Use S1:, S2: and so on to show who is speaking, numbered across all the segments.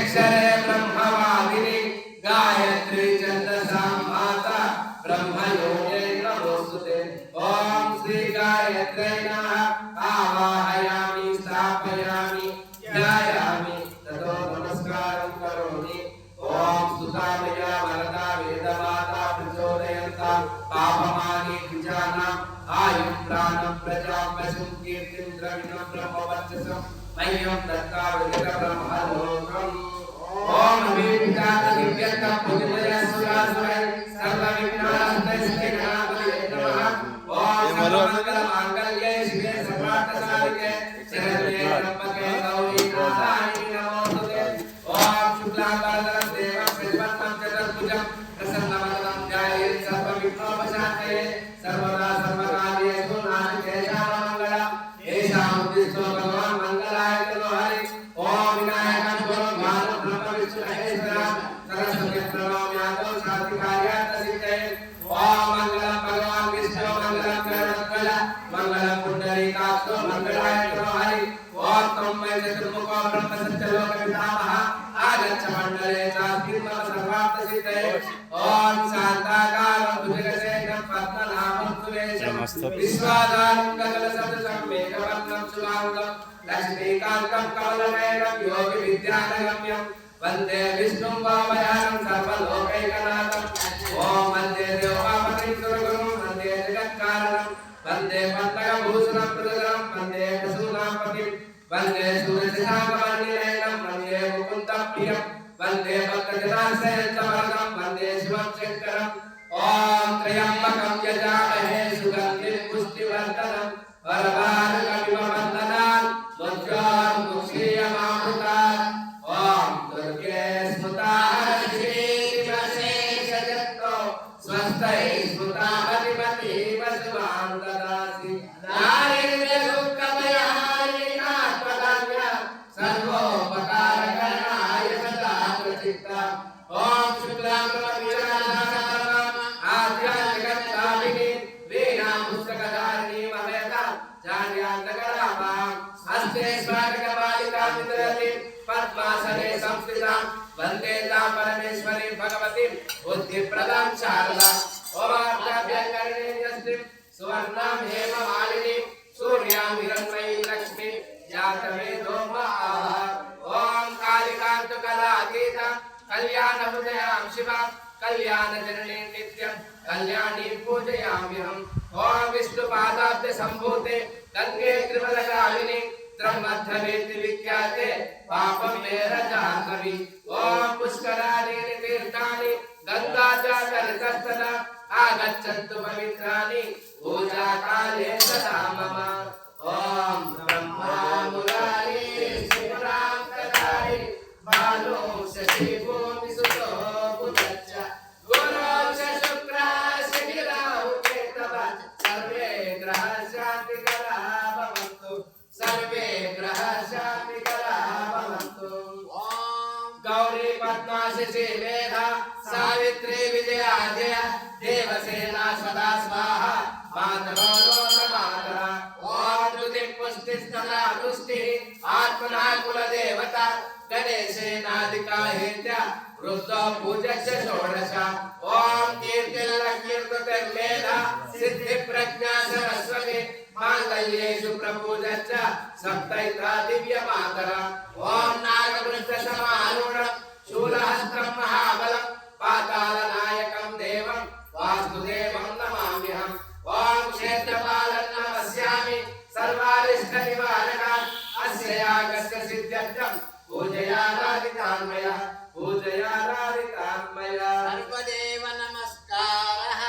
S1: अक्षरे ब्रह्मवादिनी गायत्री छन्दसां माता ब्रह्मयोगेन नमोस्तुते। ओम श्री गायत्र्यै नमः। आवाहयामि स्थापयामि ध्यायामि ततो नमस्कारं करोमि। ओम सुतामया वरदा वेदमाता प्रचोदयन्तां पापमानि द्विजानाम् आयुं प्राणं प्रजां पशुं कीर्तिं द्रविणं ब्रह्मवर्चसं मह्यं दत्तावृत ब्रह्मलोकम्। ओम अभिविचार दिव्यत्वं पुण्यमयस्वास्मै सर्वविघ्नहस्तै गणापतये नमः। ओम सर्वमङ्गलमाङ्गल्ये शिवे सर्वार्थसाधिके शरण्ये त्र्यम्बके गौरी नारायणी नमोस्तुते। ओम शुक्लांबरधरं देवं प्रज्वलनं चतुर्भुजं प्रसन्नवदनं ध्यायेत् सर्वविघ्नोपशान्तये सर्वदा सर्वकार्येषु नास्तिकेषां मङ्गलम्। येषां उद्दिष्टो भगवान् मङ्गलाय तनो हरि। ओम विनायकं गुरुं भानु ब्रह्म विष्णु महेश्वरं सरस्वती प्रणम्यातो शान्तिकार्यात् सिद्धये। ओम मङ्गलं भगवान् विष्णु मङ्गलं गरुडध्वज मङ्गलं पुण्डरीकाक्षो मङ्गलाय तनो हरि। ओम तन्मय चतुर्मुखो ब्रह्म सत्यलोकपितामहः आगच्छ मण्डले चास्मिन् मम सर्वार्थसिद्धये। ओम शान्ताकारं भुजगशयनं पद्मनाभं सुरेशं विश्वाधारं गगनसदृशं मेघवर्णं शुभाङ्गं लक्ष्मीकान्तं कमलनयनं योगिविद्यानगम्यं वन्दे विष्णुं वामयानं सर्वलोकैकनाथम्। ओम वन्दे देवपापतिं सुरगुरुं वन्दे जगत्कारणं वन्दे पद्मभूषणं प्रदरं वन्दे पशूनां पतिं वन्दे सूर्यशशाङ्कवर्णिनयनं वन्दे मुकुन्दप्रियं वन्दे भक्तजनाश्रयं वन्दे शिवं शङ्करम्। ओम त्र्यम्बकं यजामहे सुगन्धिं पुष्टिवर्धनं वरदानकमिव वन्दनान् मृत्योर्मुक्षीयमामृतात्। ओम दुर्गे स्मृता श्रीमशेषजन्तो स्वस्ति स्मृता अधिपतिव शुभां ददासि। नारीन्द्रदुःखभयहारिणात्मदान्य सर्वोपकारकरणाय सदा प्रचित्ता। ओम शुक्लां वरदं आद्याजगत्तारिणी वीणां पुस्तकधारिणी ममेता जान्यान्तकरामां हस्ते स्फाटकमालिकां वितरतीं पद्मासने संस्थितां वन्दे तां परमेश्वरीं भगवतीं बुद्धिप्रदां शारदाम्। ओमार्याभ्यङ्करिणीं यस्मिं सुवर्णां हेममालिनीं सूर्यां हिरण्मयीं लक्ष्मीं जातवेदो महाः। ओम कालिकान्तकलातीतां कल्याणहृदयां शिवां कल्याणजननीं नित्यं कल्याणीं पूजयाम्यहम्। ओम विष्णुपादाब्ज सम्भूते गंगे त्रिवलगामिनी ब्रह्मध्ववेति विख्याते पापं मेर जाह्नवी। ओम पुष्कराणीनि तीर्थानि गङ्गाजलतस्तदा आगच्छन्तु पवित्राणि पूजाकाले सदा मम। ओम ब्रह्मा मुरारी शिवराङ्कधारी बालो शशिभूमिसुतो बुधश्च गुरो च शुक्रः शिखिराहु केतवः सर्वे ग्रहाः शान्तिकराः भवन्तु सर्वे ग्रहाः शान्तिकराः भवन्तु। ओम गौरी पद्मा शशि मेधा सावित्री विजया जया देवसेना सदा स्वाहा मातरो मातरा। ओम ऋतिः पुष्टिस्तथा तुष्टिः आत्मना कुलदेवता गणेशेनादिका हेत्या वृद्धो पूजस्य षोडश। ओम कीर्तिर्लक्ष्मीर्मेधा सिद्धिप्रज्ञा सरस्वती माङ्गल्येषु प्रपूजश्च सप्तैता दिव्यमातरा। ओम नागवृक्षसमारूढं शूलहस्तं महाबलं पातालनायकं देवं वासुदेवं नमाम्यहम्। ओम क्षेत्रपालं नमस्यामि सर्वारिष्टनिवारकान् अस्य यागस्य सिद्ध्यर्थं पूजयाराधितान्मयः पूजयाराधितान्मयः सर्वदेव नमस्कारः।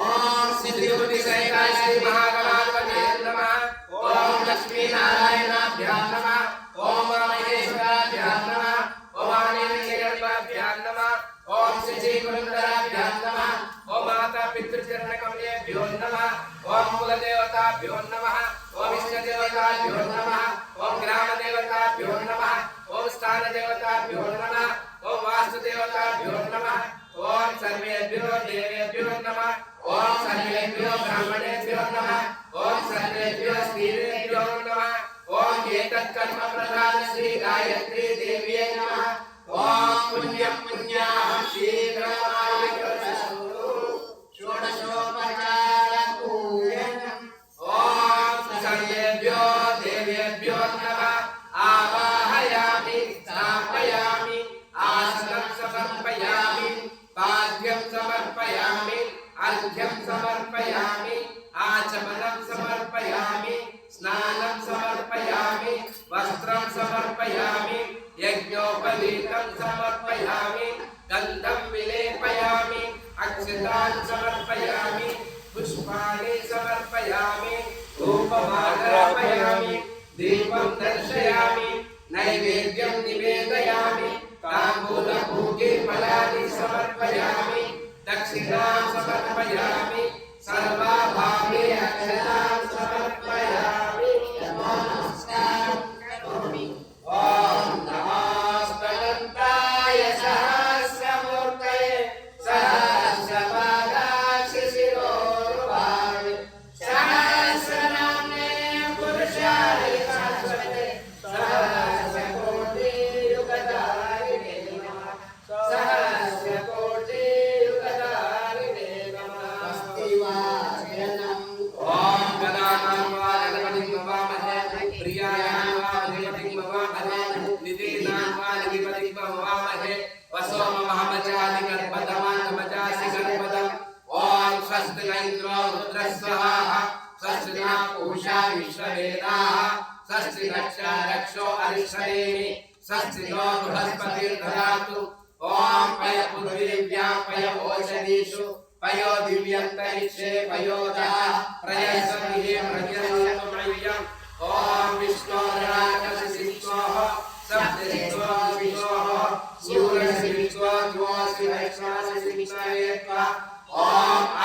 S1: ओम सिद्धिबुद्धिसहिताय श्री महागणाधिपतये नमः। ओम लक्ष्मीनारायणाभ्यां नमः। ओम महेश्वराभ्यां नमः। ओम आनन्दगणपाभ्यां नमः। ओम श्रीगुरुधराभ्यां नमः। ओम माता पितृचरणकमलेभ्यो नमः। ओम कुलदेवताभ्यो नमः। ओम इष्टदेवताभ्यो नमः। ओम ग्रामदेवताभ्यो नमः। ओम स्थानदेवताभ्यो नमः। ओम वास्तुदेवताभ्यो नमः। ओम सर्वेभ्यो देवेभ्यो नमः। ओम सर्वेभ्यो ब्राह्मणेभ्यो नमः। ओम सर्वेभ्यो स्त्रीभ्यो नमः। ओम एतत् कर्म प्रधान श्री गायत्री देव्यै नमः ॐ पुण्यं पुण्याहं शीघ्रमायुर्वसतु षोडशोपचारपूजनम् ॐ सर्वेभ्यो देवेभ्यो नमः आवाहयामि स्थापयामि आसनं समर्पयामि पाद्यं समर्पयामि अर्घ्यं समर्पयामि आचमनं समर्पयामि स्नानं समर्पयामि वस्त्रं समर्पयामि यज्ञोपवीतं समर्पयामि गन्धं विलेपयामि अक्षतान् समर्पयामि पुष्पाणि समर्पयामि धूपमाग्रापयामि दीपं दर्शयामि नैवेद्यं निवेदयामि ताम्बूलपूगे फलानि समर्पयामि दक्षिणां समर्पयामि सर्वाभागे अक्षतां समर्पयामि नमस्कारं करोमि ॐ नमोऽस्तुताय सहस्रमूर्तये सहस्रपादाक्ष शिरोरुबाहे सहस्रनाम्ने पुरुषाय शाश्वते सहस्रकोटियुगधारिणे नमः सहस्रकोटियुगधारिणे नमः अस्तिवाचनम् ॐ गदानां वा गणपतिं भवामहे प्रियायां वा अधिपतिं भवामहे निधीनां वा निधिपतिं भवामहे वसोममहमचादिगर्भदमानमचासि गर्भदम् ॐ स्वस्ति न इन्द्रो रुद्रस्वः स्वस्ति नः पूषा विश्ववेदाः स्वस्ति रक्षो अरिष्टनेमि स्वस्ति नो बृहस्पतिर्दधातु ॐ पयपुर्दिव्यां पयोषधीषु पयो दिव्यन्तरिक्षे पयोदः प्रयस्वतिः प्रत्ययम् ॐ विष्णोर्राकसिंहोः सप्तरिक्षो विष्णोः सूर्यसिंहो द्वोऽसिंहसिंहवेत्वा ॐ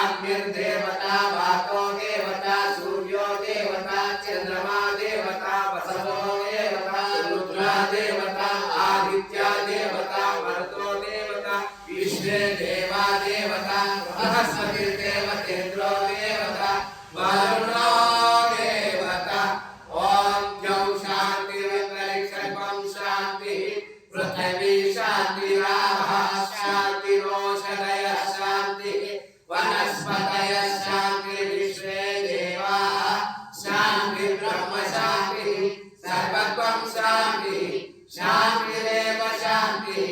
S1: अग्निर्देवता वातो देवता सूर्यो देवता चन्द्रमा देवता वसवो देवता रुद्रा देवता आदित्या देवता मरुतो देवता विश्वे देवा देवता बृहस्पतिर्देवतेन्द्रो देवता वरुणो देवता ॐ द्यौ शान्तिरन्तरिक्षं शान्तिः पृथिवी शान्तिरापः शान्तिरोषधयः शान्तिः वनस्पतयः शान्तिर्विश्वे देवाः शान्तिर्ब्रह्म शान्तिः सर्वत्वं शान्तिः शान्तिरेव शान्तिः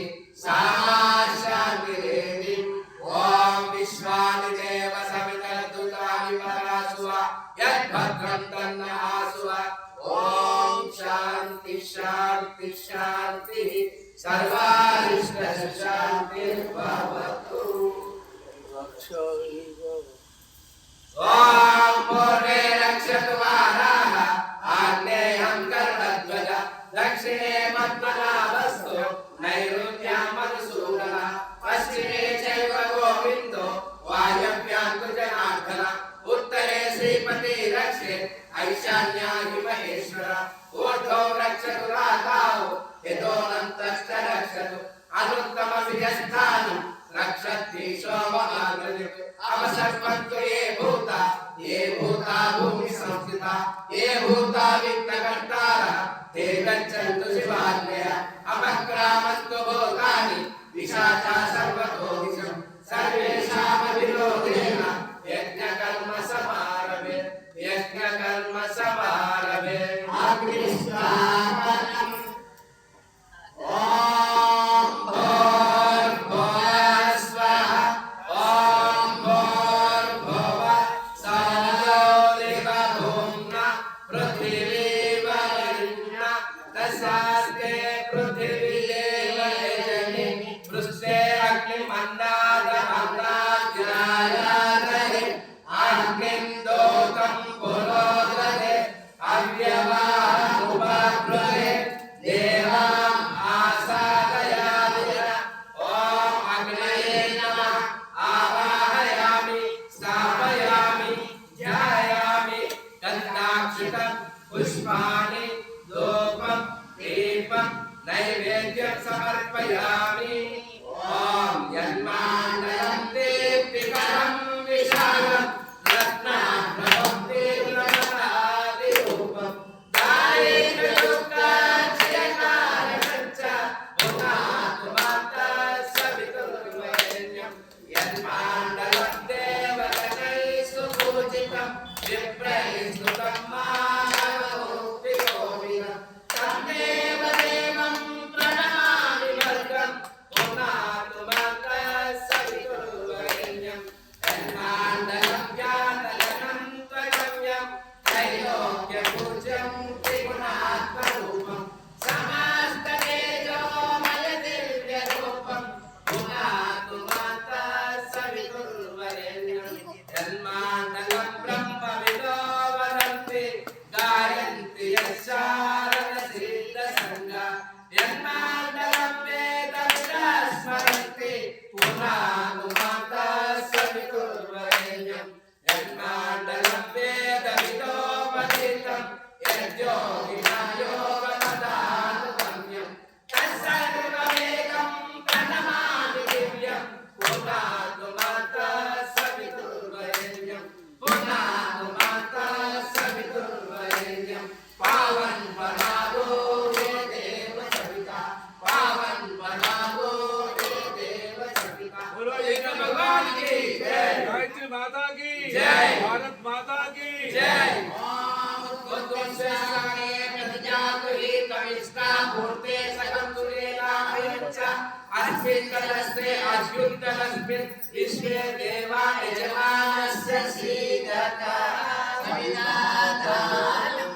S1: सामा शान्तिरेवि ॐ विश्वानि देव सवितर्दुतानि परासुव यद्भद्रं तन्न आसुव ॐ शान्ति शान्ति शान्तिः सर्वारिष्टशान्तिर्भवतु ॐ पूर्वे रक्षतु वाराः आग्नेयं कर्णध्वज दक्षिणे पद्मनाभस्तु नैऋत्यां मधुसूदनः पश्चिमे चैव गोविन्दो वायव्यां तु जनार्दन उत्तरे श्रीपति रक्षेत् ऐशान्याहि महेश्वर ऊर्ध्वं रक्षतु राताौ यतोऽनन्तश्च रक्षतु अनुत्तमविजस्थानं रक्षतीशो महागृधिः अपसर्पन्तु ये भूता भूमिसंस्थिता ये भूता विघ्नकर्तारः ते गच्छन्तु शिवाज्ञया अपक्रामन्तु भूतानि विशाखा सर्वतो दिशं सर्वेषामविरोधेन यज्ञकर्म समारभे अग्निस्वाहानम् ॐ भूर्भुवः स्वः ॐ भूर्भुवः सौर्यभूम्ना पृथिवीवरण्य तस्यास्ते पृथिवीरेव यजनि पृष्ठे अग्निमन्नादमन्नाद्यायादहि अग्निन्दोतं पुरोदधे अव्यवामुपब्रुवे देवाम् आसादयादिन ॐ अग्नये नमः आवाहयामि स्थापयामि ध्यायामि गन्धाक्षितं पुष्पाणि धूपं दीपं नैवेद्यं समर्पयामि ॐ यन्मान्दनं दीप्तिकरं विशालं रत्नाभ्रभक्तिर्लसनादिरूपं दारिद्र्यदुःखाक्षयकारणञ्च जय
S2: भारत माता की
S1: जय ओम उद्गोत्स्याने प्रतिजातु हि तमिष्टा मूर्ते सकं सुरेणामयच्च अस्मिन् कलस्ते अद्युत्तमस्मिन् विश्वे देवा यजमानस्य श्रीदत्ता सविनाथालम्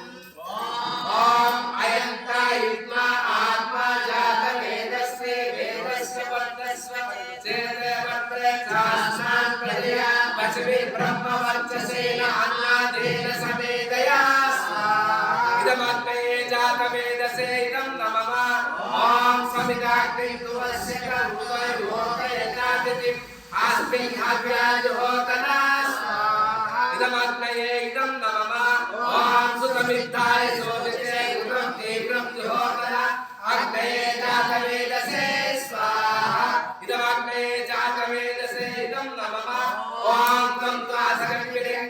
S1: ओम अयन्ता युग्मा आत्मा जातवेदस्य वेदस्य वर्तस्व चेते वर्त्रे शास्त्रान् प्रजया पशवे ब्रह्मवर्चसेन अन्नादेन समेदया इदमग्नये जातवेदसे इदं नमः ॐ समिदाग्निर्दुवस्य करुणयोगयज्ञातिथिम् अस्मिन् हव्याजुहोतना इदमग्नये इदं नमः ॐ सुतमित्थाय शोभिते उग्रं तीव्रं जुहोतना अग्नये जातवेदसे स्वाहा इदमग्नये जातवेदसे इदं नमः ॐ तं त्वासकं वृतेन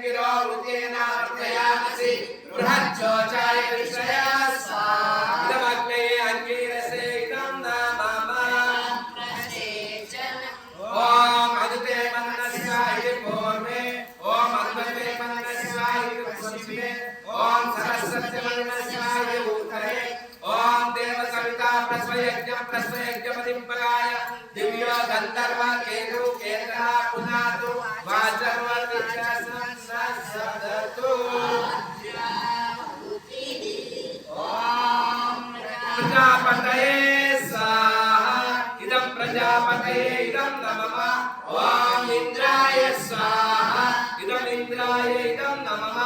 S1: वर्धयामसि बृहच्चोचाय विषया स्वाहा इदमग्नये अङ्गीरसे इदं नमः ॐ अदिते मन्नस्याय पूर्वे ॐ अन्वते मन्नस्याय पश्चिमे ॐ सरस्वती मन्नस्याय उत्तरे ॐ देव सविता प्रस्वयज्ञपतिम्पराय दिव्यो गन्धर्व केतु केतः पुनातु वाचर्वति च सदतु प्रजापतये स्वाहा इदं प्रजापतये इदं नमः ॐ इन्द्राय स्वाहा इदम् इन्द्राय इदं नमः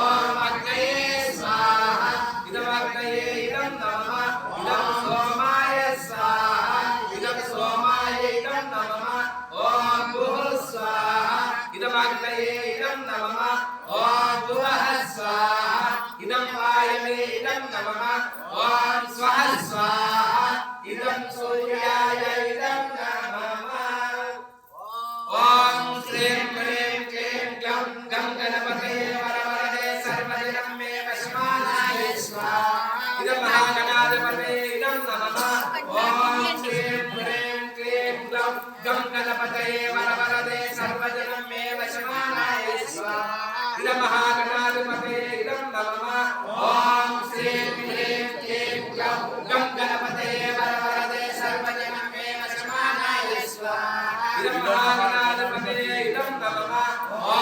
S1: ॐ अग्नये स्वाहा इदम् अग्नये इदं नमः इदं सोमाय स्वाहा इदं सोमाय इदं नमः ॐ भुवः स्वाहा इदम् अग्नये इदं नमः ॐ भुवः स्वाहा इदं वायवे इदं नमः ॐ स्वः स्वाहा इदं सूर्याय इदं नमः ॐ श्रीं ह्रीं क्लीं ग्लौं गं गणपतये वरवरदे सर्वजनं मे वशमानाय स्वाहा इदं महागणाधिपतये इदं नमः ॐ श्रीं ह्रीं क्लीं ग्लौं गं गणपतये वरवरदे सर्वजनं मे वशमानाय स्वाहा इदं महागणाधिपतये इदं नमः ॐ श्रीं ह्रीं क्लीं ग्लौं गं गणपतये वरवरदे सर्वजनं मे वशमानाय स्वाहा इदं महागणाधिपतये इदं नमः ॐ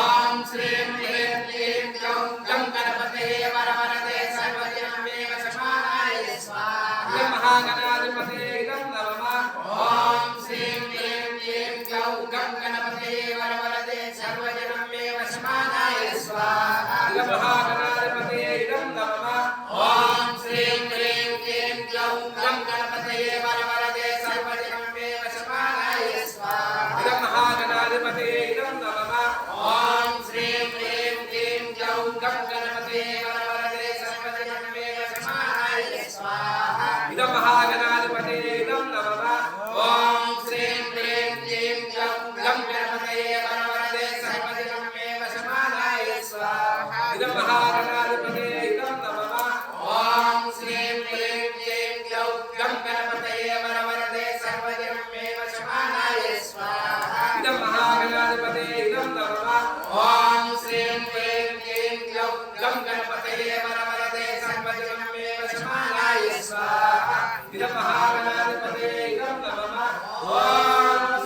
S1: श्रीं ह्रीं क्लीं ग्लौं गं गणपतये वरवरदे सर्वजनं मे वशमानाय स्वाहा इदं महागणाधिपतये इदं नमः ॐ श्रीं ह्रीं क्लीं ग्लौं गं गणपतये वरवरदे सर्वजनं मे वशमानाय स्वाहा इदं महागणाधिपतये इदं नमः ॐ श्रीं ह्रीं क्लीं ग्लौं गं गणपतये वरवरदे सर्वजनं मे वशमानाय स्वाहा इदं महागणाधिपतये इदं नमः ॐ श्रीं ह्रीं क्लीं ग्लौं गं गणपतये वरवरदे सर्वजनं मे वशमानाय स्वाहा इदं महागणाधिपतये इदं नमः ॐ श्रीं ह्रीं क्लीं ग्लौं गं गणपतये वरवरदे सर्वजनं मे वशमानाय स्वाहा इदं महागणाधिपतये इदं नमः ॐ श्रीं ह्रीं क्लीं ग्लौं गं गणपतये वरवरदे सर्वजनं मे वशमानाय स्वाहा इदं महागणाधिपतये इदं नमः ॐ श्रीं ह्रीं क्लीं ग्लौं गं गणपतये वरवरदे सर्वजनं मे वशमानाय स्वाहा इदं महागणाधिपतये इदं नमः ॐ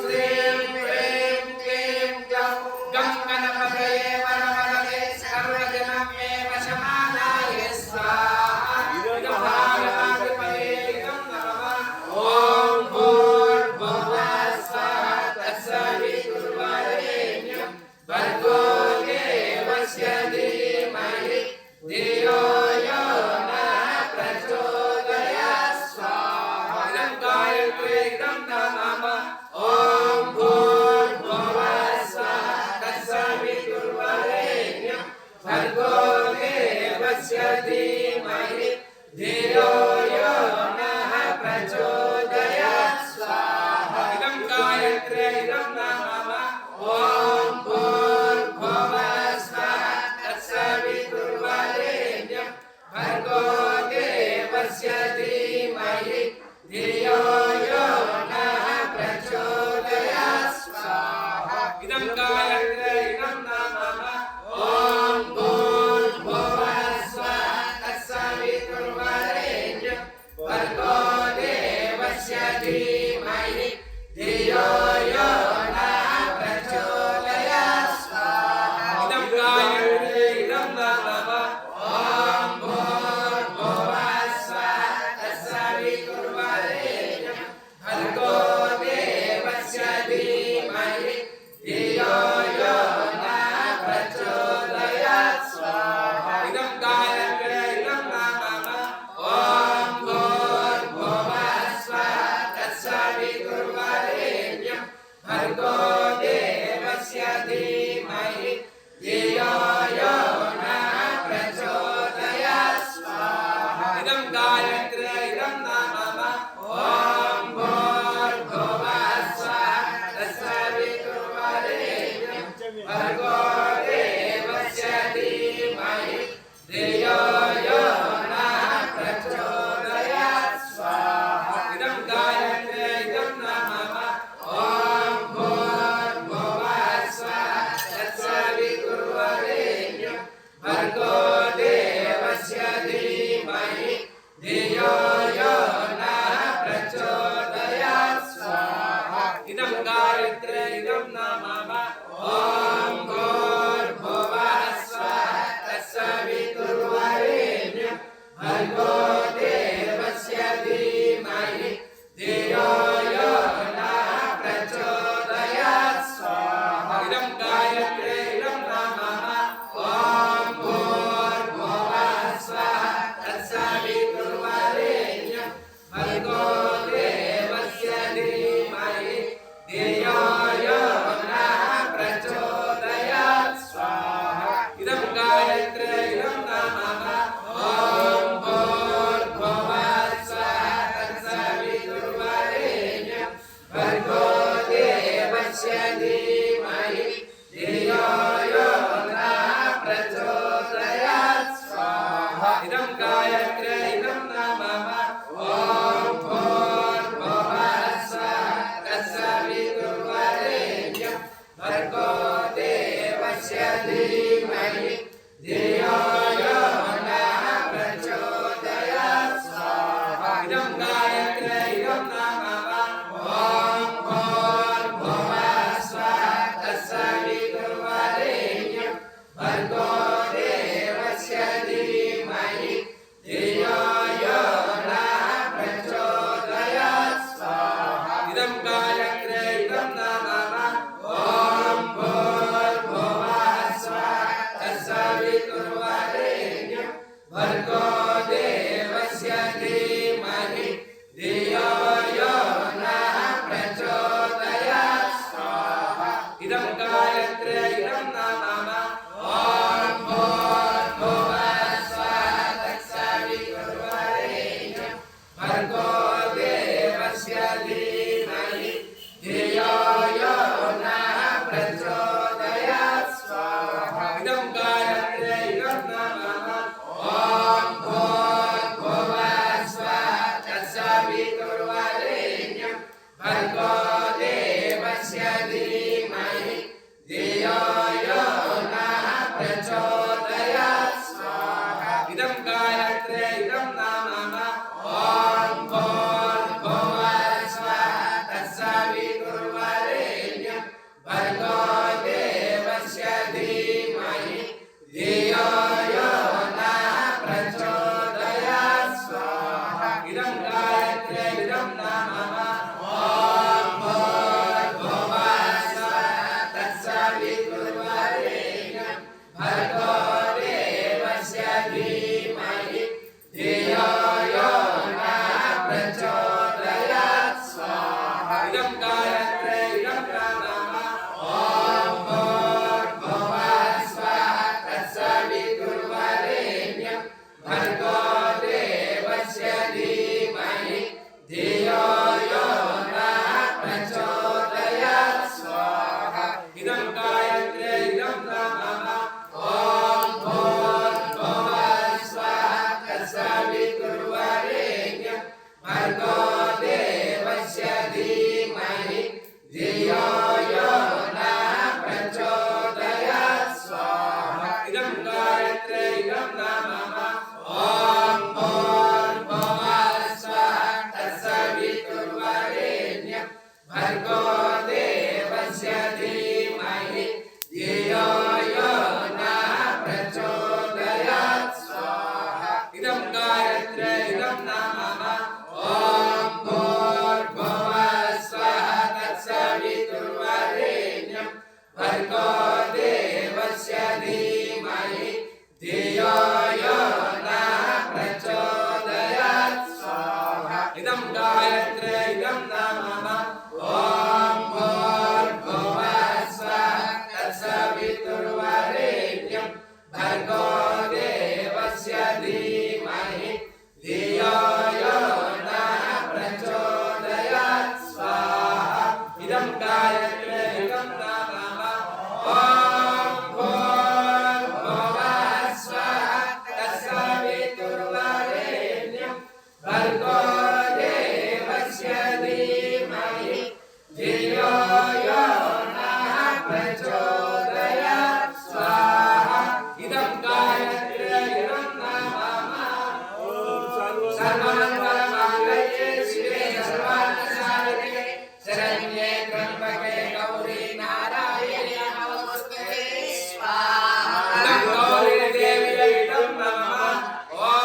S1: श्रीं ह्रीं क्लीं ग्लौं गं गणपतये वरवरदे सर्वजनं मे वशमानाय स्वाहा इदं महागणाधिपतये इदं नमः ॐ भूर्भुवः स्वः तत्सवितुर्वरेण्यं भर्गो देवस्य धीमहि धियो यो नः प्रचोदयात् स्वाहा इदं गायत्र्यै इदं नमः ॐ भूर्भुवः स्वः तत्सवितुर्वरेण्यं भर्गो देवस्य धीमहि धियो यो नः प्रचोदयात् स्वाहा इदं गायत्र्यै इदं नमः ॐ भूर्भुवः स्वः तत्सवितुर्वरेण्यं भर्गो देवस्य धीमहि धियो यो नः प्रचोदयात् स्वाहा इदं गायत्र्यै इदं नमः गायत्रे इदं नमः ॐ भूर्भुवः स्वः तत्सवितुर्वरेण्यं भर्गो देवस्य धीमहि धियो यो नः प्रचोदयात् स्वाहा इदं गायत्रे इदं नमः ॐ भूर्भुवः स्वः तत्सवितुर्वरेण्यं भर्गो देवस्य धीमहि धियो यो नः प्रचोदयात् स्वाहा इदं गायत्रे इदं नमः ॐ भूर्भुवः स्वः तत्सवितुर्वरेण्यं भर्गो देवस्य धीमहि धियो यो नः प्रचोदयात् स्वाहा इदं गायत्रे इदं नमः ॐ भूर्भुवः स्वः तत्सवितुर्वरेण्यं भर्गो देवस्य धीमहि धियो यो नः प्रचोदयात् स्वाहा इदं गायत्रे इदं नमः ॐ भूर्भुवः स्वः तत्सवितुर्वरेण्यं भर्गो देवस्य धीमहि धियो यो नः प्रचोदयात् स्वाहा इदं गायत्रे इदं नमः ॐ भूर्भुवः स्वः तत्सवितुर्वरेण्यं भर्गो देवस्य धीमहि धियो यो नः प्रचोदयात् स्वाहा इदं गायत्रे इदं नमः ॐ भूर्भुवः स्वः तत्सवितुर्वरेण्यं भर्गो देवस्य धीमहि धियो यो नः प्रचोदयात् स्वाहा इदं गायत्रे इदं नमः ॐ भूर्भुवः स्वः तत्सवितुर्वरेण्यं भर्गो देवस्य धीमहि धियो यो नः प्रचोदयात् स्वाहा इदं गायत्रे इदं नमः ॐ भूर्भुवः स्वः तत्सवितुर्वरेण्यं भर्गो देवस्य धीमहि धियो यो नः प्रचोदयात् स्वाहा इदं गायत्रे इदं नमः ॐ भूर्भुवः स्वः तत्सवितुर्वरेण्यं भर्गो देवस्य धीमहि धियो यो नः प्रचोदयात् स्वाहा इदं गायत्रे इदं नमः ॐ भूर्भुवः स्वः तत्सवितुर्वरेण्यं भर्गो देवस्य धीमहि धियो यो नः प्रचोदयात् स्वाहा इदं गायत्रे इदं नमः ॐ भूर्भुवः स्वः तत्सवितुर्वरेण्यं भर्गो देवस्य धीमहि धियो यो नः प्रचोदयात् स्वाहा इदं गायत्रे इदं नमः सर्वमङ्गलमाङ्गल्ये शिवे सर्वार्थसाधके शरण्ये त्र्यम्बके गौरी नारायणी नमोस्तुते स्वाहा इदं गौरी देव्यै इदं नमः ॐ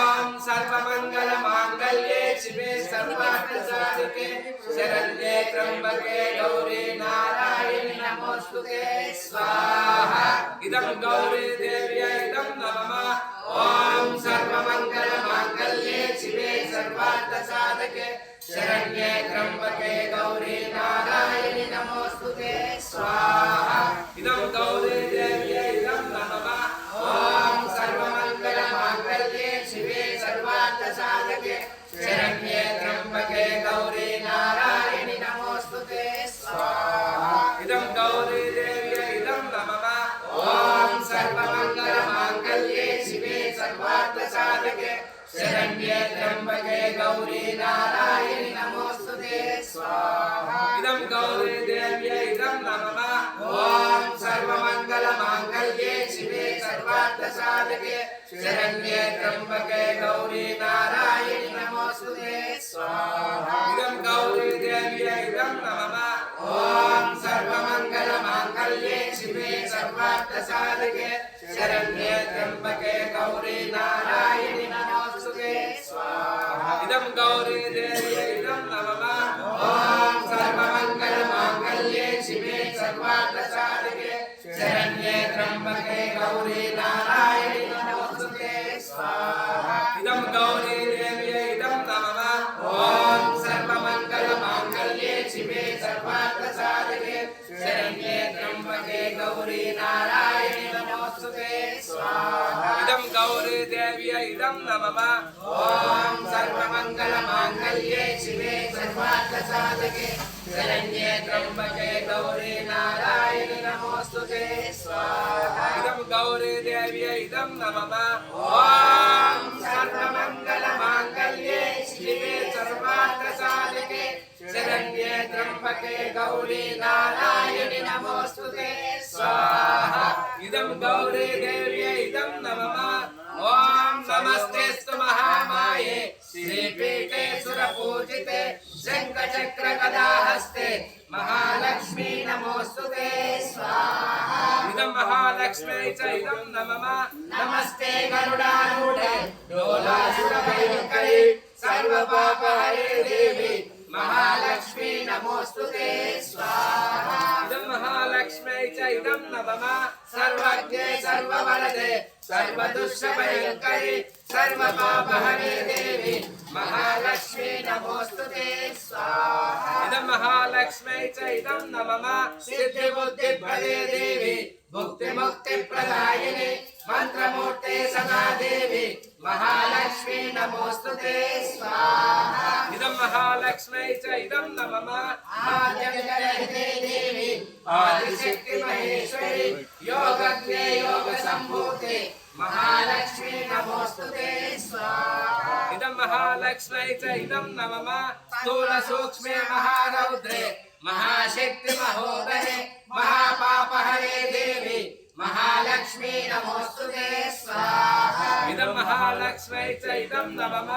S1: सर्वमङ्गलमाङ्गल्ये शिवे सर्वार्थसाधके शरण्ये त्र्यम्बके गौरी नारायणी नमोस्तुते स्वाहा इदं गौरी देव्यै इदं नमः ॐ सर्वमङ्गलमाङ्गल्ये शिवे सर्वार्थसाधके शरण्ये त्र्यम्बके गौरी नारायणी नमोस्तुते स्वाहा इदं गौरी देव्यै इदं नमः ॐ सर्वमङ्गलमाङ्गल्ये शिवे सर्वार्थसाधके शरण्ये त्र्यम्बके गौरी नारायणी नमोस्तुते स्वाहा इदं गौरी देव्यै इदं नमः ॐ सर्वमङ्गलमाङ्गल्ये शिवे सर्वार्थसाधके शरण्ये त्र्यम्बके गौरी नारायणी नमोस्तुते स्वाहा इदं गौरी देव्यै इदं नमः ॐ सर्वमङ्गलमाङ्गल्ये शिवे सर्वार्थसाधके सर्वार्थसाधके शरण्ये त्र्यंबके गौरी नारायणि नमोस्तुते स्वाहा इदं गौरी देव्यै इदं नमः ॐ सर्वमङ्गलमाङ्गल्ये शिवे सर्वार्थसाधके शरण्ये त्र्यंबके गौरी नारायणि नमोस्तुते स्वाहा इदं गौरी देव्यै इदं नमः ॐ सर्वमङ्गलमाङ्गल्ये शिवे सर्वार्थसाधके शरण्ये त्र्यंबके गौरी नारायणि नमोस्तुते स्वाहा इदं गौरी देव्यै इदं नमः ॐ सर्वमङ्गलमाङ्गल्ये शिवे सर्वार्थसाधके शरण्ये त्र्यंबके गौरी नारायणि नमोस्तुते स्वाहा इदं गौरी देव्यै इदं नमः ॐ सर्वमङ्गलमाङ्गल्ये शिवे सर्वार्थसाधके शरण्ये त्र्यंबके गौरी नारायणि नमोस्तुते स्वाहा इदं गौरी देव्यै इदं नमः ॐ सर्वमङ्गलमाङ्गल्ये शिवे सर्वार्थसाधके शरण्ये त्र्यंबके गौरी नारायणि नमोस्तुते स्वाहा इदं गौरी देव्यै इदं नमः ॐ नमस्तेस्तु महामाये श्रीपीठे सुरपूजिते शङ्खचक्रगदाहस्ते महालक्ष्मी नमोस्तुते स्वाहा इदं महालक्ष्म्यै च इदं नमः नमस्ते गरुडारूढे डोलासुरभयङ्करी सर्वपापहरे देवी महालक्ष्मी नमोस्तुते स्वाहा इदं महालक्ष्म्यै च इदं नमः सर्वज्ञे सर्ववरदे सर्वदुष्टभयङ्करी सर्वपापहरे देवी महालक्ष्मी नमोस्तुते स्वाहा इदं महालक्ष्म्यै च इदं नमः सिद्धिबुद्धिप्रदे देवी भुक्तिमुक्तिप्रदायिनी मंत्रमूर्ते सदा देवी महालक्ष्मी नमोस्तुते स्वाहा इदं महालक्ष्म्यै च इदं नमः आद्यविग्रहिते देवी आदिशक्ति महेश्वरी योगज्ञे योगसम्भूते महालक्ष्मी नमोस्तुते स्वाहा इदं महालक्ष्म्यै च इदं नमः स्थूलसूक्ष्मे महारौद्रे महाशक्ति महोदरे महापापहरे देवी महालक्ष्मी नमोस्तुते स्वाहा इदं महालक्ष्म्यै च इदं नमः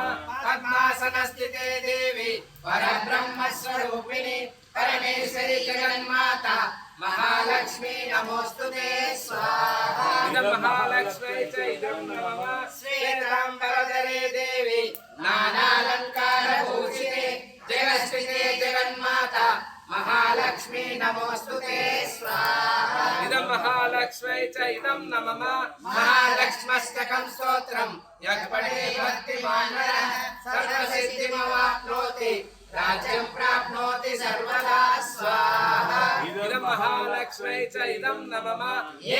S1: पद्मासनस्थिते देवी परब्रह्मस्वरूपिणी परमेश्वरी जगन्माता महालक्ष्मी नमोस्तुते स्वाहा इदं महालक्ष्म्यै च इदं नमः श्वेताम्बरधरे देवी नानालङ्कारभूषिते जगत्स्थिते जगन्माता महालक्ष्मी नमोस्तुते स्वाहा इदं महालक्ष्म्यै च इदं नमः महालक्ष्म्यष्टकं स्तोत्रं यः पठेत् भक्तिमान् नरः सर्वसिद्धिमवाप्नोति राज्यं प्राप्नोति सर्वदा स्वाहा इदं महालक्ष्म्यै च इदं नमः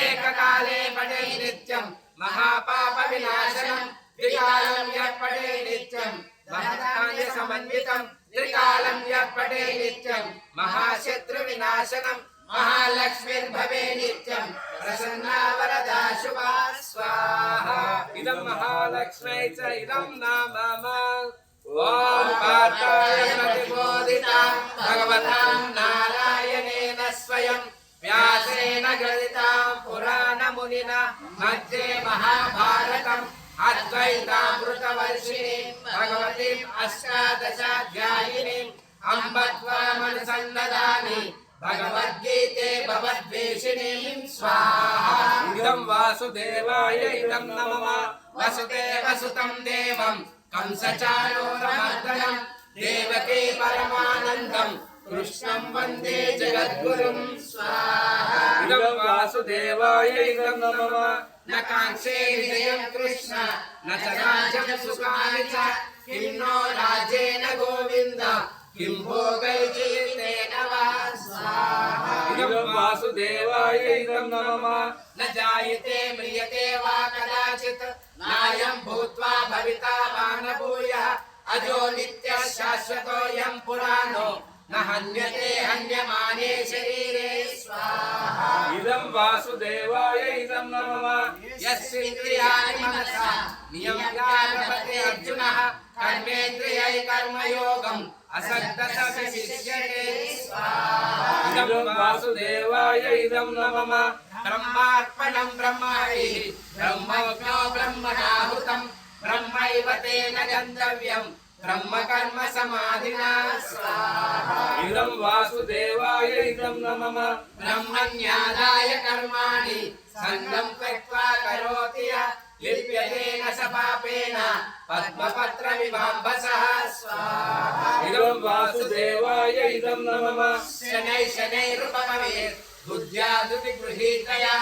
S1: एककाले पठेत् नित्यं महापापविनाशनं त्रिकालं यः पठेत् नित्यं महत्कार्यसमन्वितं त्रिकालं यः पठेत् नित्यं महाशत्रुविनाशनं महालक्ष्मीर्भवे नित्यं प्रसन्ना वरदा शुभा स्वाहा इदं महालक्ष्म्यै च इदं नमः ॐ पार्थाय प्रतिबोधितां भगवतां नारायणेन स्वयं व्यासेन ग्रथितां पुराणमुनिना मध्ये महाभारतम् अद्वैतामृतवर्षिणीं भगवतीम् अष्टादशाध्यायिनीम् अम्ब त्वामनुसन्नदामि भगवद्गीते भवद्वेषिणीं स्वाहा इदं वासुदेवाय इदं नमः वसुदेवसुतं देवं कंसचाणूरमर्दनं देवकी परमानन्दं कृष्णं वन्दे जगद्गुरुं स्वाहा इदं वासुदेवाय इदं नमः न काङ्क्षे हृदयं कृष्ण न च राज्यं सुखानि च किं नो राज्येन गोविन्द किं भोगैर्जीवितेन वा स्वाहा इदं वासुदेवाय इदं नमः न जायते म्रियते वा कदाचित् नायं भूत्वा भविता वा न भूयः अजो नित्यः शाश्वतोऽयं पुराणो न हन्यते हन्यमाने शरीरे स्वाहा इदं वासुदेवाय इदं नमः यस्येन्द्रियाणि मनसा नियम्यानपते अर्जुनः कर्मेन्द्रियै कर्मयोगम् असक्तसविशिष्यते स्वाहा इदं वासुदेवाय इदं नमः ब्रह्मार्पणं ब्रह्माणि ब्रह्मज्ञो ब्रह्मणाहुतं ब्रह्मैव तेन गन्तव्यम् ब्रह्म कर्म समाधिना स्वाहा
S2: इदं वासुदेवाय इदं नमः
S1: ब्रह्मण्यादाय कर्माणि सङ्गं कृत्वा करोति यः लिप्यतेन स पापेन पद्मपत्रमिवाम्भसः स्वाहा
S2: इदं वासुदेवाय इदं नमः
S1: शनैः शनैरुपभवेत् बुद्ध्यादुति गृहीतया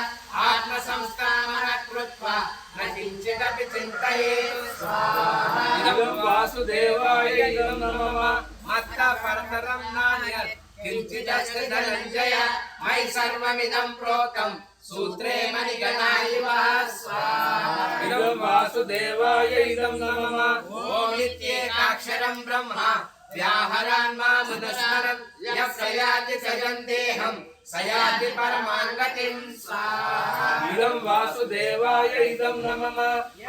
S1: आत्मसंस्थानः कृत्वा न किञ्चिदपि चिन्तयेत् स्वाहा
S2: इदं वासुदेवाय इदं नमः
S1: मत्तः परतरं नान्यत् किञ्चिदस्ति धनञ्जय मयि सर्वमिदं प्रोतं सूत्रे मणिगणा इव स्वाहा
S2: इदं वासुदेवाय इदं नमः
S1: ॐ इत्येकाक्षरं ब्रह्म व्याहरान् मामनुस्मरन् यः प्रयाति सजन्देहं स याति परमां गतिं स्वाहा
S2: इदं वासुदेवाय इदं नमः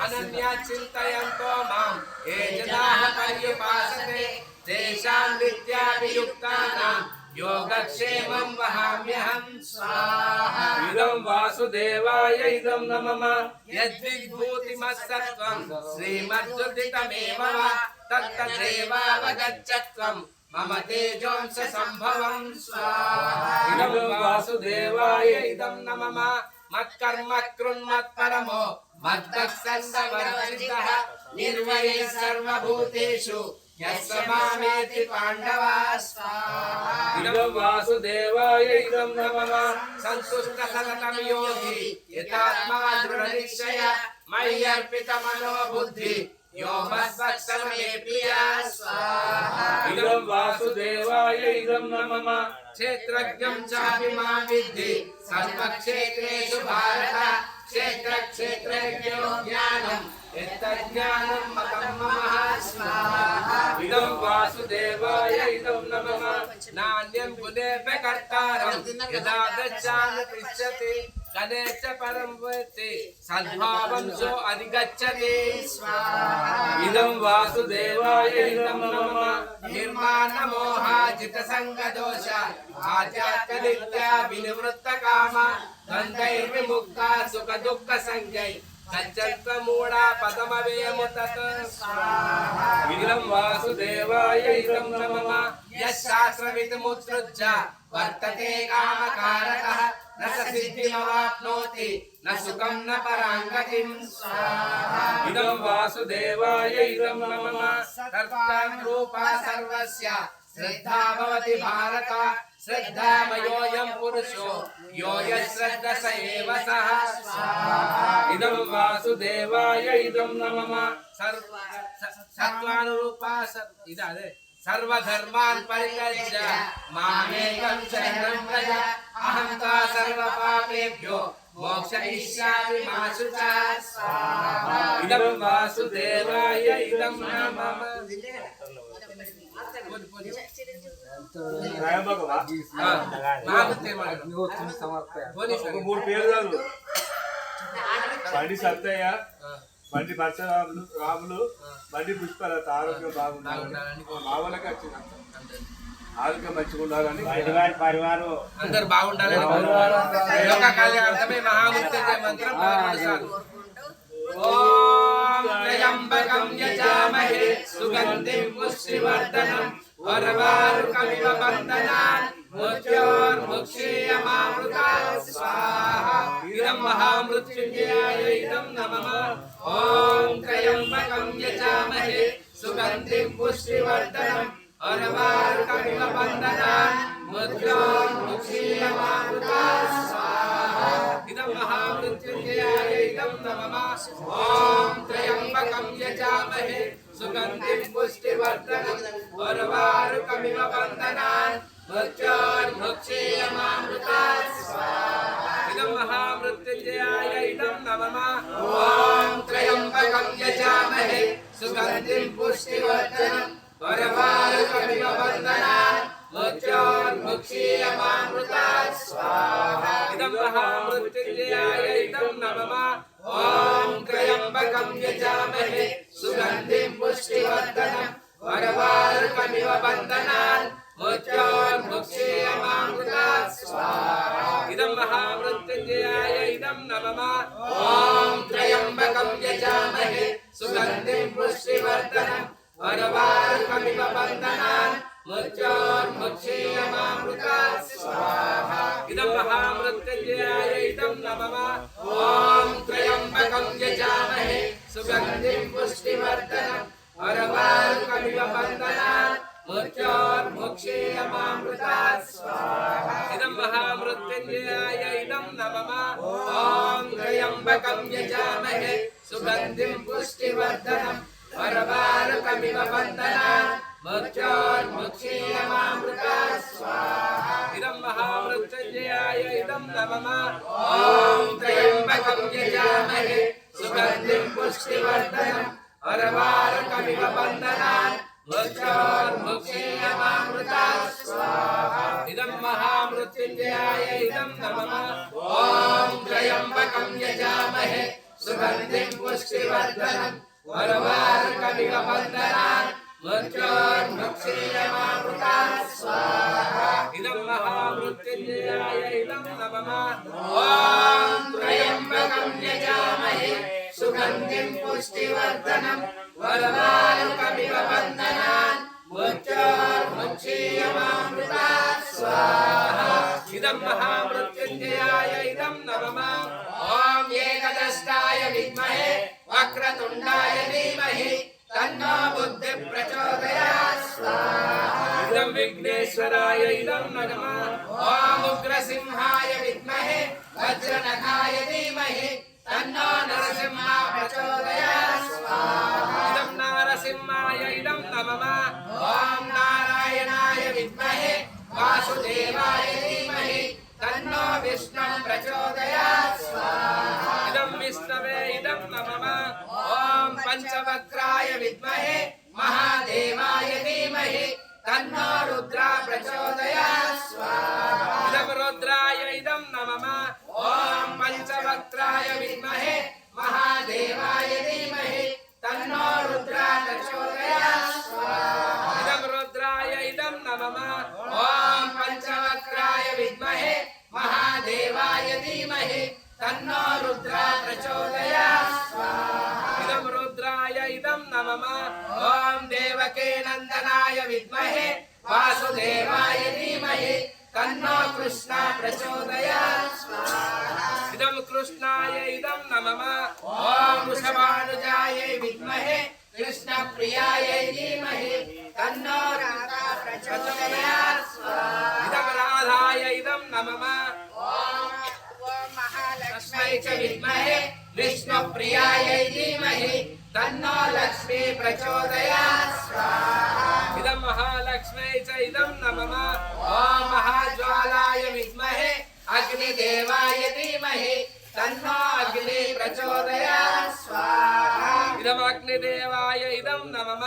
S1: अनन्या चिन्तयन्तो मां ये जनाः पर्युपासते तेषां विद्याभियुक्तानां योगक्षेमं वहाम्यहं स्वाहा
S2: इदं वासुदेवाय इदं नमः
S1: यद्विभूतिमत्सत्त्वं श्रीमद्दुर्दितमेव वा तत्तदेवावगच्छत्वं मम तेजोंस सम्भवं स्वाहा
S2: इदं वासुदेवाय
S1: इदं नमः मत्कर्म कृन्मत्परमो मद्भक्तः निर्वये सर्वभूतेषु यस्य मामेति पाण्डवा स्वाहा
S2: इदं वासुदेवाय इदं नमः
S1: सन्तुष्ट सततं योगी यतात्मा दृढनिश्चय मयि अर्पितमनो बुद्धि यो मद्भक्तमे प्रिया स्वाहा
S2: इदं वासुदेवाय इदं नमः
S1: क्षेत्रज्ञं चापि मां विद्धि सर्वक्षेत्रेषु भारत क्षेत्रक्षेत्रज्ञो ज्ञानं यत्तज्ज्ञानं मतं मम स्वाहा
S2: इदं वासुदेवाय इदं नमः
S1: नान्यं पुनः कर्तारं यदा गच्छामि पृच्छति गणे च परं वेत्ति सद्भावं सो अधिगच्छति स्वाहा
S2: इदं वासुदेवाय इदं नमः
S1: निर्माणमोहाजितसङ्गदोष आध्यात्मनित्या विनिवृत्तकाम द्वन्द्वैर्विमुक्ता सुखदुःखसंज्ञै सज्जत्वमूढा पदमवेमुतत् स्वाहा
S2: इदं वासुदेवाय इदं नमः
S1: यः शास्त्रविदमुत्सृज्य वर्तते कामकारकः न स सिद्धिमवाप्नोति न सुखं न परां गतिं स्वाहा
S2: इदं वासुदेवाय इदं नमः
S1: कर्तां रूपा सर्वस्य श्रद्धा भवति भारत श्रद्धामयोऽयं पुरुषो यो यश्रद्ध स एव सः स्वाहा
S2: इदं वासुदेवाय इदं नमः
S1: सत्त्वानुरूपा सर्वधर्मान् परित्यज्य मामेकं शरणं व्रज अहं त्वा सर्वपापेभ्यो मोक्षयिष्यामि मा शुचा स्वाहा
S2: इदं वासुदेवाय इदं नमः
S3: మూడు పేరు కాదు బండి సత్తయ్య బండి పరశురాములు రాములు బండి పుష్పలత ఆరోగ్యం బాగుండాలని మా వాళ్ళకి వచ్చింది ఆరోగ్యం మంచిగా ఉండాలని
S1: పరివారం అందరు బాగుండాలని లోక కళ్యాణమే మహామృత్యుంజయ మంత్రం 13 సార్లు ఓం త్రయంబకం యజామహే సుగంధిం పుష్టివర్ధనం వర్వారుకమివ బంధనాన్ మృత్యోర్ముక్షీయమామృతాత్ స్వాహా ఇదం మహామృత్యుంజయాయ ఇదం నమః ఓం త్రయంబకం యజామహే సుగంధిం పుష్టివర్ధనం వర్వారుకమివ బంధనాన్ మృత్యోర్ముక్షీయమామృతాత్ స్వాహా ఇదం మహామృత్యుంజయాయ ఇదం నమః ఓం త్రయంబకం యజామహే సుగంధిం పుష్టివర్ధనం వర్వారుకమివ బంధనాన్ మృత్యోర్ముక్షీయమామృతాత్ స్వాహా ఇదం మహామృత్యుంజయాయ ఇదం నమః ఓం త్రయంబకం యజామహే సుగంధిం పుష్టివర్ధనం వర్వారుకమివ బంధనాన్ మృత్యోర్ముక్షీయమామృతాత్ స్వాహా ఇదం మహామృత్యుంజయాయ ఇదం నమః ఓం త్రయంబకం యజామహే సుగంధిం పుష్టివర్ధనం వర్వారుకమివ బంధనాన్ మృత్యోర్ముక్షీయమామృతాత్ స్వాహా ఇదం మహామృత్యుంజయాయ ఇదం నమః ఓం मुक्षीयमामृतात् स्वाहा
S2: इदं महामृत्युञ्जयाय इदं नमः
S1: ॐ त्र्यम्बकं यजामहे सुगन्धिं पुष्टिवर्धनम् अर्वारुकमिव बन्धनात् मृत्योर्मुक्षीयमामृतात् स्वाहा
S2: इदं महामृत्युञ्जयाय इदं नमः
S1: ॐ त्र्यम्बकं यजामहे सुगन्धिं पुष्टिवर्धनम् अर्वारुकमिव बन्धनात् मृत्योर्मुक्षीयमामृतात् स्वाहा
S2: इदं महामृत्युञ्जयाय इदं नमः
S1: ॐ त्र्यम्बकं यजामहे सुगन्धिं पुष्टिवर्धनम् अर्वारुकमिव बन्धनात् मृत्योर्मुक्षीयमामृतात् स्वाहा
S2: इदं महामृत्युञ्जयाय इदं नमः
S1: ॐ त्र्यम्बकं यजामहे सुगन्धिं पुष्टिवर्धनम् अर्वारुकमिव बन्धनात् मृत्योर्मुक्षीयमामृतात् स्वाहा
S2: इदं महामृत्युञ्जयाय इदं नमः
S1: ॐ त्र्यम्बकं यजामहे सुगन्धिं पुष्टिवर्धनम् अर्वारुकमिव बन्धनात् मृत्योर्मुक्षीयमामृतात् स्वाहा
S2: इदं महामृत्युञ्जयाय इदं नमः
S1: ॐ एकदष्टाय विद्महे वक्रतुण्डाय धीमहि तन्नो बुद्धिः प्रचोदयात् स्वाहा
S2: इदं विघ्नेश्वराय इदं नमः
S1: ॐ उग्रसिंहाय विद्महे वज्रनखाय धीमहि तन्नो नरसिंहः प्रचोदयात् स्वाहा
S2: इदं नारसिंहाय इदं नमः
S1: ॐ नारायणाय विद्महे वासुदेवाय धीमहि तन्नो विष्णुः प्रचोदयात् स्वाहा
S2: इदं विष्णवे इदं नमः
S1: ॐ पंचवक्त्राय विद्महे महादेवाय धीमहि तन्नो रुद्रा प्रचोदयात् स्वाहा
S2: इदं रुद्राय इदं नमः
S1: ॐ पंचवक्त्राय विद्महे महादेवाय धीमहि तन्नो रुद्रा प्रचोदयात् स्वाहा
S2: इदं रुद्राय इदं नमः
S1: ॐ पंचवक्त्राय विद्महे महादेवाय धीमहि तन्नो रुद्रा प्रचोदयात् स्वाहा
S2: इदं रुद्राय इदं नमः
S1: ॐ देवके नन्दनाय विद्महे वासुदेवाय धीमहि तन्नो कृष्णा प्रचोदयात् स्वाहा
S2: इदं कृष्णाय इदं नमः
S1: ॐ वृषभानुजाय विद्महे कृष्णप्रियाय धीमहि तन्नो राधा प्रचोदयात् स्वाहा
S2: इदं राधाय इदं नमः
S1: महालक्ष्मै च विद्महे विष्णुप्रियाय धीमहि तन्नो लक्ष्मी प्रचोदयात् स्वाहा
S2: इदं महालक्ष्मै च इदं नमः
S1: ॐ महाज्वालाय विद्महे अग्निदेवाय धीमहि तन्नो अग्नि प्रचोदयात् स्वाहा
S2: इदम् अग्निदेवाय इदं नमः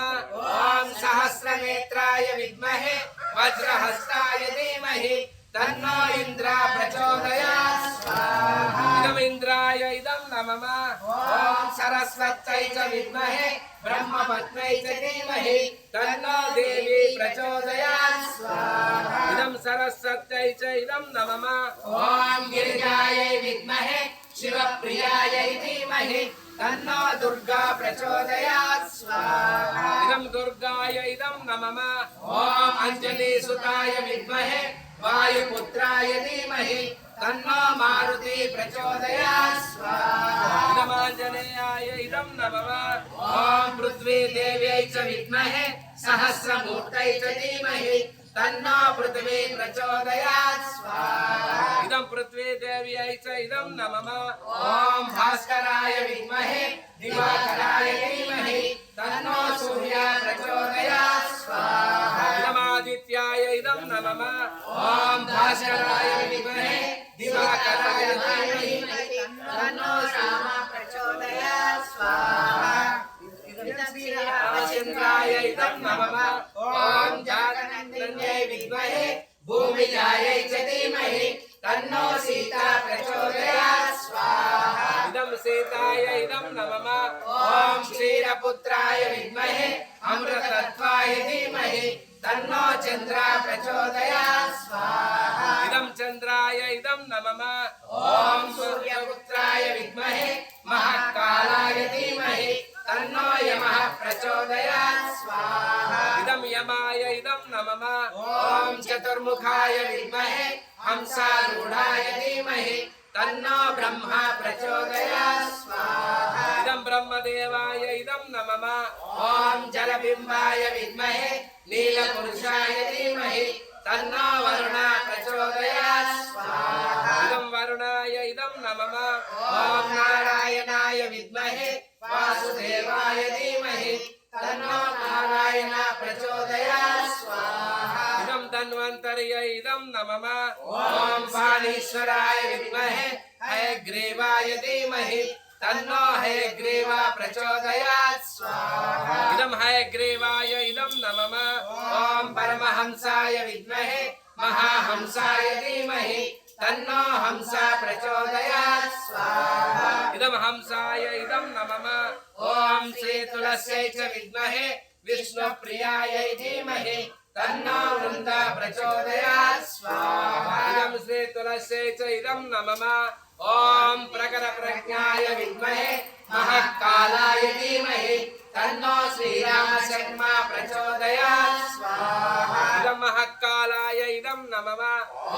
S1: ॐ सहस्रनेत्राय विद्महे वज्रहस्ताय धीमहि तन्नो इन्द्र प्रचोदयात् स्वाहा
S2: इदम् इन्द्राय इदं नमः
S1: ॐ सरस्वत्यै च विद्महे ब्रह्मपत्न्यै च धीमहि तन्नो देवी प्रचोदयात् स्वाहा
S2: इदं सरस्वत्यै च इदं नमः
S1: ॐ गिरिजायै विद्महे शिवप्रियायै धीमहि तन्नो दुर्गा प्रचोदयात् स्वाहा
S2: इदं दुर्गाय इदं नमः
S1: ॐ अञ्जलिसुताय विद्महे वायुपुत्राय धीमहि तन्नो मारुति प्रचोदयात् स्वाहा
S2: इदमाञ्जनेयाय इदं नमः
S1: ॐ पृथ्वीदेव्यै च विद्महे सहस्रमूर्त्यै च धीमहि तन्नो पृथ्वी प्रचोदयात् स्वाहा
S2: इदं पृथ्वीदेव्यै च इदं नमः
S1: ॐ भास्कराय विद्महे दिवाकराय धीमहि तन्नो सूर्य प्रचोदयात् स्वाहा
S2: इदमादित्याय इदं नमः
S1: ॐ भास्कराय विद्महे दिवाकराय धीमहि तन्नो श्यामा प्रचोदयात् स्वाहा
S2: रामचन्द्राय इदं नमः
S1: ॐ जागनन्दिन्यै विद्महे भूमिजायै च धीमहि तन्नो सीता प्रचोदयात् स्वाहा
S2: इदं सीताय इदं नमः
S1: ॐ क्षीरपुत्राय विद्महे अमृतत्वाय धीमहि तन्नो चन्द्र प्रचोदयात् स्वाहा
S2: इदं चन्द्राय इदं नमः
S1: ॐ सूर्यपुत्राय विद्महे महत्कालाय धीमहि तन्नो यमः प्रचोदयात् स्वाहा
S2: इदं नियमाय इदं नमः
S1: ॐ चतुर्मुखाय विद्महे हंसारूढाय धीमहि तन्नो ब्रह्मा प्रचोदयात् स्वाहा
S2: इदं ब्रह्मदेवाय इदं नमः
S1: ॐ जलबिम्बाय विद्महे नीलपुरुषाय धीमहि तन्नो वरुणा प्रचोदयात् स्वाहा
S2: इदं वरुणाय इदं नमः
S1: ॐ नारायणाय विद्महे वासुदेवाय धीमहि तन्नो नारायण प्रचोदयात् स्वाहा
S2: इदं धन्वन्तर्यै इदं नमः
S1: ॐ बाणीश्वराय विद्महे हयग्रीवाय धीमहि तन्नो हयग्रीव प्रचोदयात् स्वाहा
S2: इदं हयग्रीवाय इदं नमः
S1: ॐ परमहंसाय विद्महे महाहंसाय धीमहि तन्नो हंस प्रचोदयात् स्वाहा
S2: इदं हंसाय इदं नमः
S1: ॐ श्रीतुलस्यै च विद्महे विष्णुप्रियायै धीमहि तन्नो वृन्द प्रचोदयात् स्वाहा
S2: इदं श्रीतुलस्यै च इदं नमः
S1: ॐ प्रकटप्रज्ञाय विद्महे महत्कालाय धीमहि तन्नो श्रीरामशर्मा प्रचोदयात् स्वाहा
S2: इदं महत्कालाय इदं नमः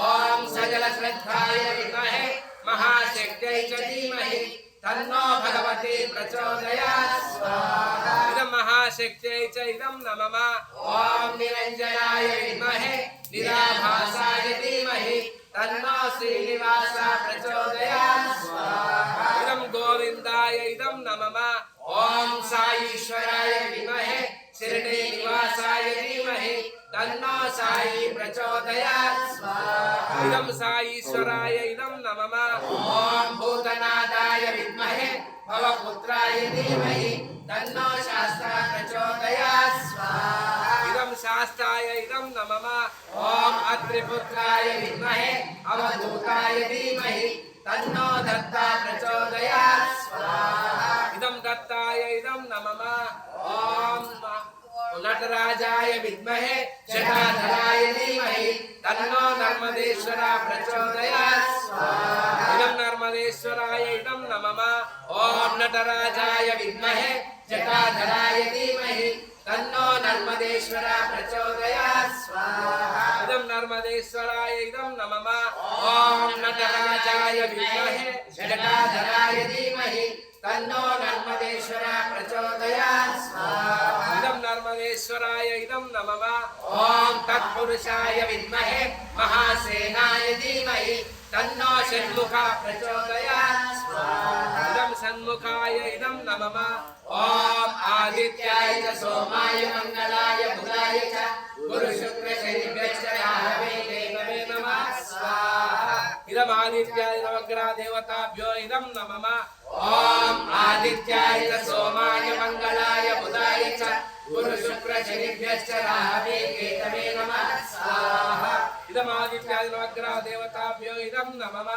S1: ॐ सजलश्रद्धाय विद्महे महाशक्त्यै च धीमहि तन्नो भगवती प्रचोदयात् स्वाहा
S2: इदं महाशक्त्यै च इदं नमः
S1: ॐ निरञ्जनाय विद्महे निराभासाय धीमहि तन्नो श्रीनिवास प्रचोदयात् स्वाहा
S2: इदं गोविन्दाय इदं नमः
S1: ॐ साईश्वराय विद्महे शिरडीनिवासाय धीमहि तन्नो साई प्रचोदयात् स्वाहा
S2: इदं साईश्वराय इदं नमः
S1: ॐ भूतनाथाय विद्महे भवपुत्राय धीमहि तन्नो शास्ता प्रचोदयात् स्वाहा
S2: इदं शास्ताय इदं नमः
S1: ॐ अत्रिपुत्राय विद्महे अवधूताय धीमहि तन्नो दत्ता प्रचोदयात् स्वाहा
S2: इदं दत्ताय इदं नमः
S1: ॐ नटराजाय विद्महे जटाधराय धीमहि तन्नो नर्मदेश्वर प्रचोदयात् स्वाहा
S2: इदं नर्मदेश्वराय इदं नमः
S1: ॐ नटराजाय विद्महे जटाधराय धीमहि तन्नो नर्मदेश्वर प्रचोदयात् स्वाहा
S2: इदं नर्मदेश्वराय इदं नमः
S1: ॐ नटराजाय विद्महे जटाधराय धीमहि तन्नो नर्मदेश्वर प्रचोदयात् स्वाहा
S2: इदं नर्मदेश्वराय इदं नमः
S1: ॐ तत्पुरुषाय विद्महे महासेनाय धीमहि तन्नो षण्मुख प्रचोदयात् स्वाहा
S2: इदं सन्मुखाय इदं नमः
S1: ॐ आदित्याय च सोमाय मंगलाय बुधाय च गुरु शुक्र शनिभ्यश्च राहवे केतवे नमः स्वाहा
S2: इदम् आदित्याय नवग्रह देवताभ्यो इदं नमः
S1: ॐ आदित्याय च सोमाय मंगलाय बुधाय च गुरु शुक्र शनिभ्यश्च राहवे केतवे नमः स्वाहा
S2: इदम् आदित्याय नवग्रह देवताभ्यो इदं नमः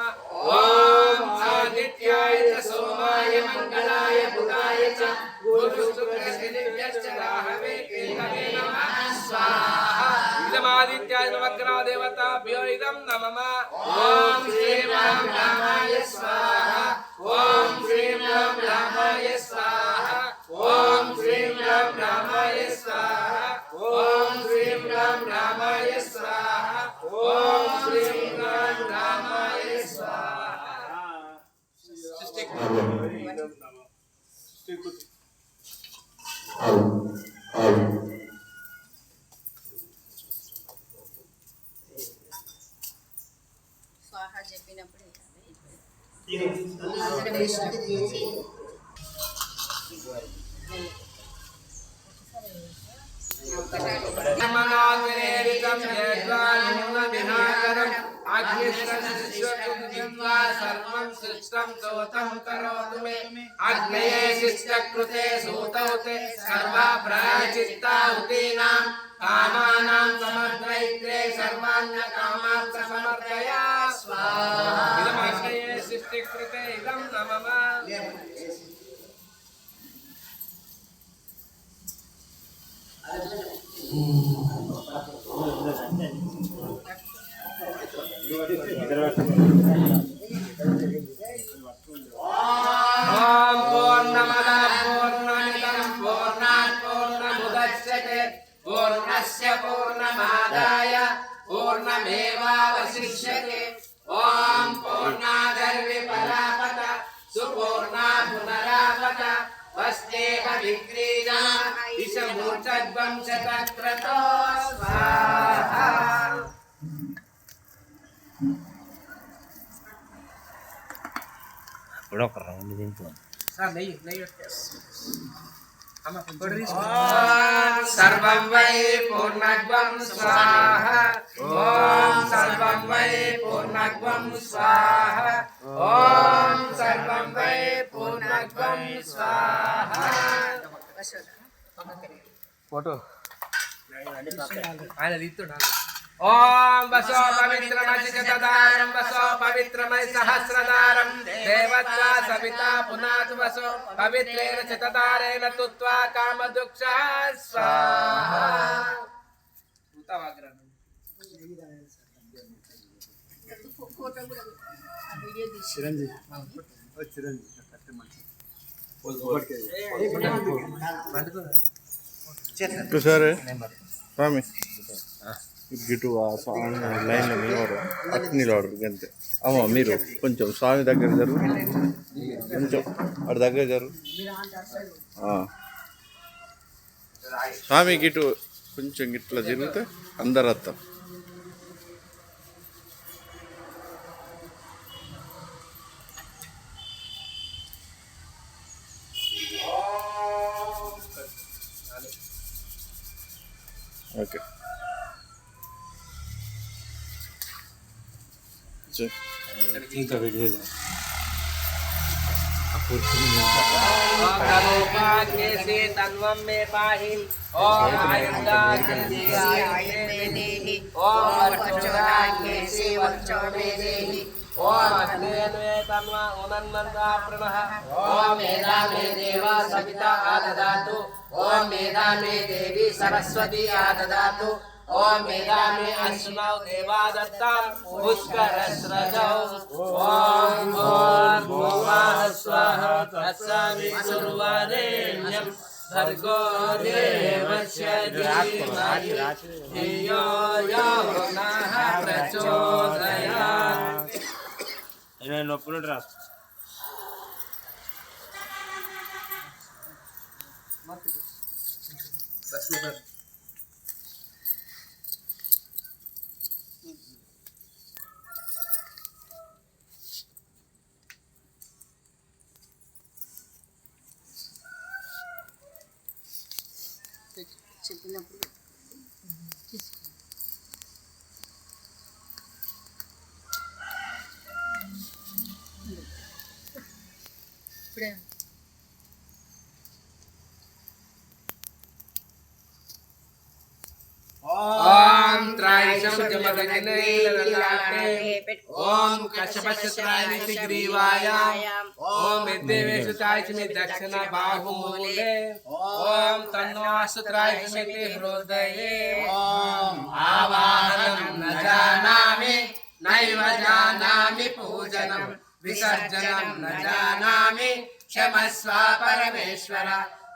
S1: ॐ आदित्याय च सोमाय मंगलाय बुधाय च गुरु शुक्र शनिभ्यश्च राहवे केतवे नमः स्वाहा
S2: इदम् आदित्याय नवग्रह देवताभ्यो इदं नमः
S1: ॐ श्रीं राम रामाय स्वाहा ॐ श्रीं राम रामाय स्वाहा ॐ श्रीं राम रामाय स्वाहा ॐ श्रीं राम रामाय स्वाहा ॐ श्रीं राम रामाय स्वाहा
S4: స్వాహ చెప్పినప్పుడు
S1: मनोन्मेरितं यद्वानुन विनाकरम् अग्निश्रमशिष्यतुं विद्वा सर्वं सृष्टं सोतं करोतु मे अग्नये शिष्टकृते सूतौ ते सर्वा प्रायचित्ताहुतीनां कामानां समद्वैत्रे सर्वाण्यकामान् समर्पय स्वाहा
S2: इदम् अग्नये सृष्टिकृते इदं नमः
S1: ॐ पूर्णमदः पूर्णमिदं पूर्णात् पूर्णमुदच्यते पूर्णस्य पूर्णमेवावशिष्यते ॐ पूर्णादर्विपरापत सुपूर्णा पुनरापत वस्तेह विक्रीडा दिशमूर्धध्वं शतक्रतो स्वाहा सर्वं वै पूर्णत्वं स्वाहा ॐ सर्वं वै पूर्णत्वं स्वाहा ॐ सर्वं वै पूर्णत्वं स्वाहा
S2: फोटो ओम वसो पवित्रमसि शतदारं वसो पवित्रमय सहस्रदारं देवत्वा सविता पुनातु वसो पवित्रेण शतदारेण तुत्वा कामदुःखः स्वाहा
S4: फोटो కూడా వీడియో తీసి
S3: చిరంజీవి
S5: ఒకసారి స్వామి గిటు ఆ స్వామి లైన్లో నిలబడరు అటు నిలబడరు అంతే అమ్మ మీరు కొంచెం స్వామి దగ్గర జరుగు కొంచెం అటు దగ్గర జరుగు స్వామి గిటు కొంచెం గిట్లా తిరిగితే అందరు వస్తాం ఓకే
S3: ఇంకా వీడియో
S1: करोपाग्ने से तन्वं मे पाहि ओम आयुर्दाग्ने ओम वर्चोदाग्ने से वर्चो मे देहि ओम अग्नेन्वे तन्वा उनन्नन्दा प्रणः ओम मेधा मे देवा सविता आददातु ओम मेधा मे देवी सरस्वती आददातु ओम मेधा मे अश्नौ देवादत्तां पुष्करस्रजौ ओम भूर्भुवः स्वाहा तत्सवितुर्वरेण्यं भर्गो देवस्य धीमहि धियो यो नः प्रचोदयात्
S4: చెప్పినప్పుడు ఇప్పుడే
S1: ओम त्रायशं जमदग्नेललाटे ओम कश्यपश्चत्रायनिति ग्रीवायाम ओम विद्देवेषु त्रायशमि दक्षिण बाहुमूले ओम तन्वासुत्रायशमिति हृदये ओम आवाहनं न जानामि नैव जानामि पूजनं विसर्जनं न जानामि क्षमस्व परमेश्वर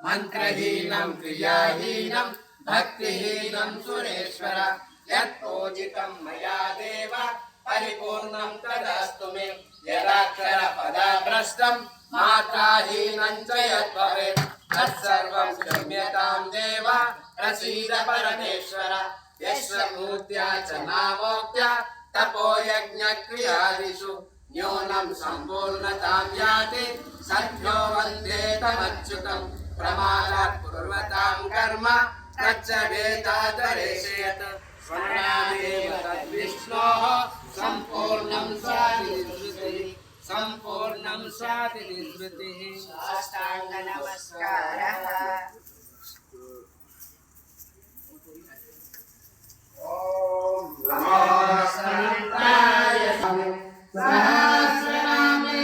S1: मंत्रहीनं क्रियाहीनं भक्तिहीनं सुरेश्वर यत्पूजितं मया देव परिपूर्णं तदस्तु मे यदाक्षरपदभ्रष्टं मात्राहीनं च यद्भवेत् तत्सर्वं क्षम्यतां देव प्रसीद परमेश्वर यस्य मूर्त्या च नामोक्त्या तपोयज्ञक्रियादिषु न्यूनं सम्पूर्णतां याति सद्यो वन्दे तमच्युतं प्रमादात् कुर्वतां कर्म तच्चवेतादरेशयत् स्मरणादेव तद्विष्णोः सम्पूर्णं स्वातिनिवृत्तिः सम्पूर्णं स्वातिनिवृत्तिः
S4: साष्टांग नमस्कारः
S1: सहस्रनामे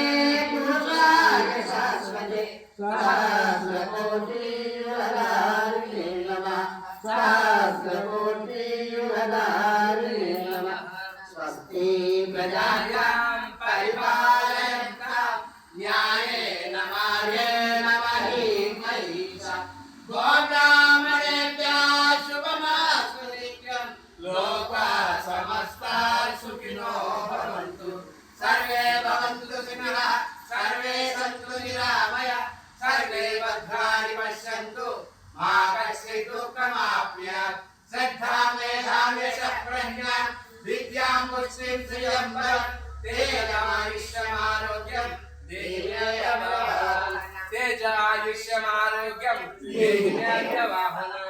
S1: पुरुषाय शाश्वते सहस्रकोटियुगधारिणे नमः सहस्रकोटियुगधारिणे नमः स्वस्ति प्रजाभ्यां परिपालयन्तां न्यायेन मार्गेण महीं महिषा गोब्राह्मणेभ्यः शुभमास्तु नित्यं लोकाः सुखिनो भवन्तु सर्वे भवन्तु सुखिनः सर्वे सन्तु निरामया सर्वे भद्राणि पश्यन्तु मा कश्चित् दुःखमाप्नुयात् श्रद्धा मेधा यशः प्रज्ञा विद्यां पुष्टिं श्रियं वरं तेजमायुष्यमारोग्यं देहिनयवाहनं